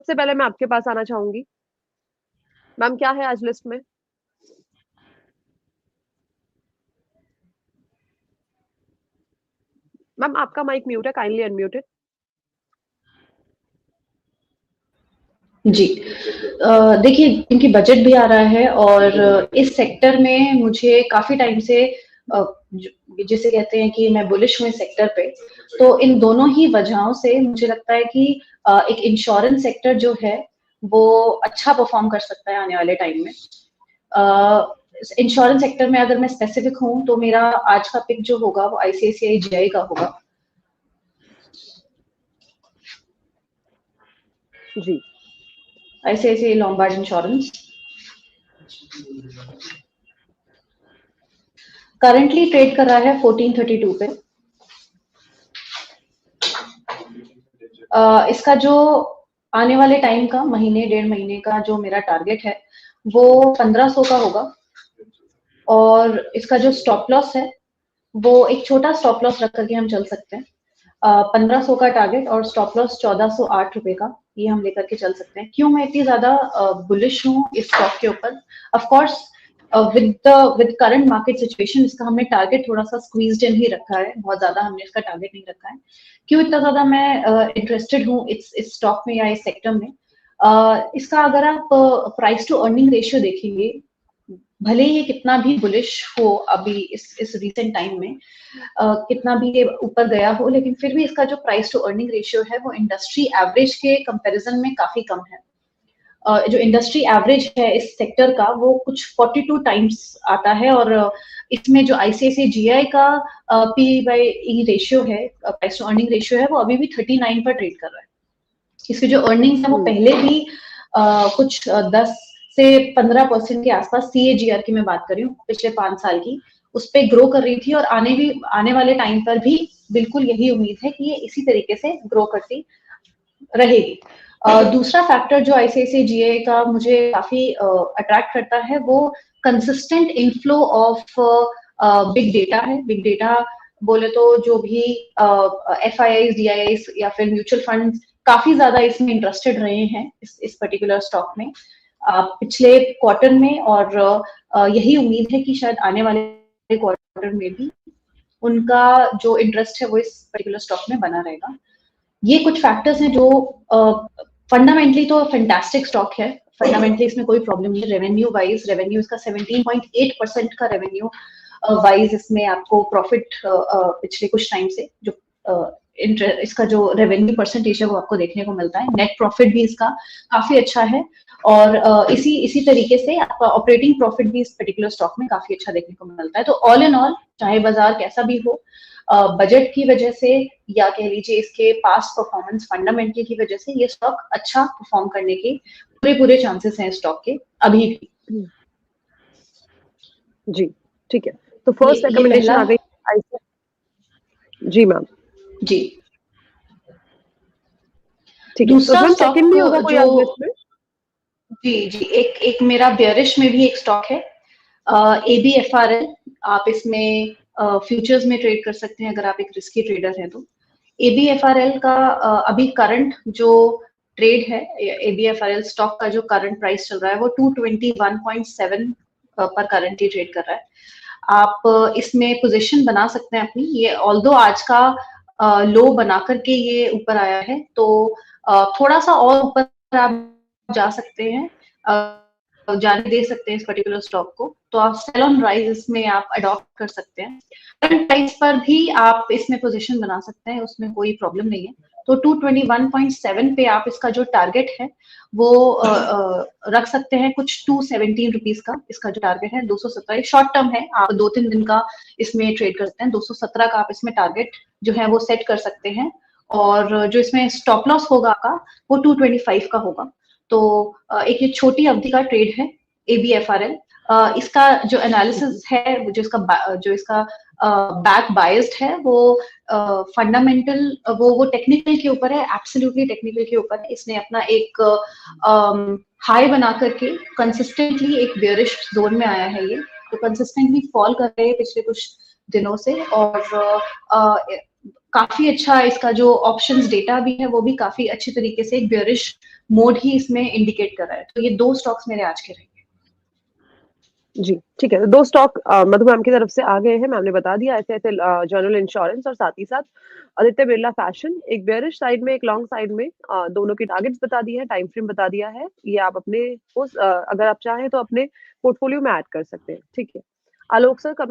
सबसे पहले मैं आपके पास आना चाहूंगी। मैम क्या है आज लिस्ट में? मैम आपका माइक म्यूट है, काइंडली अनम्यूट इट। जी देखिए, क्योंकि बजट भी आ रहा है और इस सेक्टर में मुझे काफी टाइम से जिसे कहते हैं कि मैं बुलिश हूँ इस सेक्टर पे, तो इन दोनों ही वजहों से मुझे लगता है कि एक इंश्योरेंस सेक्टर जो है वो अच्छा परफॉर्म कर सकता है आने वाले टाइम में। इंश्योरेंस सेक्टर में अगर मैं स्पेसिफिक हूँ तो मेरा आज का पिक जो होगा वो आईसीआईसीआई जीआई का होगा। जी। ICICI Lombard insurance currently trade कर रहा है 1432 पे। इसका जो आने वाले टाइम का महीने डेढ़ महीने का जो मेरा टारगेट है वो 1500 का होगा और इसका जो स्टॉप लॉस है वो एक छोटा स्टॉप लॉस रख करके हम चल सकते हैं। 1500 का टारगेट और स्टॉप लॉस 1408 रुपए का, ये हम लेकर के चल सकते हैं। क्यों मैं इतनी ज्यादा बुलिश हूँ इस स्टॉक के ऊपर? Of course with current market situation इसका हमने टारगेट थोड़ा सा स्क्वीज्ड इन ही रखा है, बहुत ज्यादा हमने इसका टारगेट नहीं रखा है। क्यों इतना ज्यादा मैं इंटरेस्टेड हूँ इस स्टॉक में या इस सेक्टर में? इसका अगर आप प्राइस टू अर्निंग रेशियो देखेंगे, भले ही कितना भी बुलिश हो अभी इस रिसेंट टाइम में, कितना भी ये ऊपर गया हो, लेकिन फिर भी इसका जो प्राइस टू अर्निंग रेशियो है वो इंडस्ट्री एवरेज के कंपैरिजन में काफी कम है। जो इंडस्ट्री एवरेज है इस सेक्टर का वो कुछ 42 टाइम्स आता है और इसमें जो आईसीआईसीआई जीआई का पी बाई ई रेशियो है, प्राइस टू अर्निंग रेशियो है, वो अभी भी 39 पर ट्रेड कर रहा है। इसकी जो अर्निंग्स है वो पहले भी कुछ 10 से 15% के आसपास सीएजीआर की मैं बात कर रही हूँ पिछले 5 साल की, उस पे ग्रो कर रही थी और आने वाले टाइम पर भी बिल्कुल यही उम्मीद है कि ये इसी तरीके से ग्रो करती रहेगी। दूसरा फैक्टर जो आईसीआईसीआई जीआई का मुझे काफी अट्रैक्ट करता है वो consistent inflow of big data है। बिग डेटा बोले तो जो भी एफआईआईज डीआईआईज या फिर म्यूचुअल फंड काफी ज्यादा इसमें इंटरेस्टेड रहे हैं इस पर्टिकुलर स्टॉक में पिछले क्वार्टर में, और यही उम्मीद है कि शायद आने वाले क्वार्टर में भी उनका जो इंटरेस्ट है वो इस पर्टिकुलर स्टॉक में बना रहेगा। ये कुछ फैक्टर्स हैं जो फंडामेंटली तो फैंटास्टिक स्टॉक है, फंडामेंटली इसमें कोई प्रॉब्लम नहीं है। रेवेन्यू इसका 17.8% का रेवेन्यू वाइज इसमें आपको प्रॉफिट पिछले कुछ टाइम से जो इसका जो रेवेन्यू परसेंटेज है वो आपको देखने को मिलता है। नेट प्रॉफिट भी इसका काफी अच्छा है और इसी तरीके से आपका ऑपरेटिंग प्रॉफिट भी इस पर्टिकुलर स्टॉक में काफी अच्छा देखने को मिलता है। तो ऑल इन ऑल चाहे बाजार कैसा भी हो, बजट की वजह से या कह लीजिए इसके पास्ट परफॉर्मेंस फंडामेंटल की वजह से ये स्टॉक अच्छा परफॉर्म करने के पूरे चांसेस हैं स्टॉक के अभी भी। जी ठीक है, तो फर्स्ट रिकमेंडेशन आ गई। जी मैम। जी ठीक है, तो मैम सेकंड भी होगा कोई आज लिस्ट में? जी एक मेरा बेयरिश में भी एक स्टॉक है ABFRL। आप इसमें फ्यूचर्स में ट्रेड कर सकते हैं अगर आप एक रिस्की ट्रेडर हैं तो। ABFRL का अभी करंट जो ट्रेड है, ABFRL स्टॉक का जो करंट प्राइस चल रहा है वो 221.7 पर करंटली ट्रेड कर रहा है। आप इसमें पोजीशन बना सकते हैं अपनी। ये ऑल्दो आज का लो बना करके ये ऊपर आया है, तो थोड़ा सा और ऊपर आप जा सकते हैं, जाने दे सकते हैं इस पर्टिकुलर स्टॉक को। तो आप सेल ऑन राइज इसमें आप अडॉप्ट कर सकते हैं। करंट प्राइस पर भी आप इसमें पोजीशन बना सकते हैं, उसमें कोई प्रॉब्लम नहीं है। तो 221.7 पे आप इसका जो टारगेट है वो रख सकते हैं, कुछ 217 रुपीज का इसका जो टारगेट है। 217 शॉर्ट टर्म है, आप 2-3 दिन का इसमें ट्रेड कर सकते हैं। 217 का आप इसमें टारगेट जो है वो सेट कर सकते हैं और जो इसमें स्टॉप लॉस होगा आपका वो 225 का होगा। तो एक ये छोटी अवधि का ट्रेड है ABFRL। इसका जो एनालिसिस है, जो इसका बैक बायस्ड है, वो फंडामेंटल वो टेक्निकल के ऊपर है, एब्सोल्युटली टेक्निकल के ऊपर है। इसने अपना एक हाई बना करके कंसिस्टेंटली एक बेयरिश जोन में आया है। ये तो कंसिस्टेंटली फॉल कर रहे हैं पिछले कुछ दिनों से और काफी अच्छा इसका जो ऑप्शंस डेटा भी है वो भी काफी अच्छे तरीके से एक बेयरिश मोड ही इसमें इंडिकेट कर रहा है। तो ये 2 स्टॉक्स मेरे आज के रहेंगे। जी, ठीक है। तो 2 स्टॉक मधु मैम की तरफ से आ गए हैं, मैम ने बता दिया। ऐसे-ऐसे जनरल इंश्योरेंस और साथ ही साथ आदित्य बिरला फैशन, एक बेयरिश साइड में, एक लॉन्ग साइड में, दोनों की टारगेट्स बता दी है, टाइम फ्रेम बता दिया है। ये आप अपने अगर आप चाहें तो अपने पोर्टफोलियो में ऐड कर सकते हैं, ठीक है। आलोक सर, कब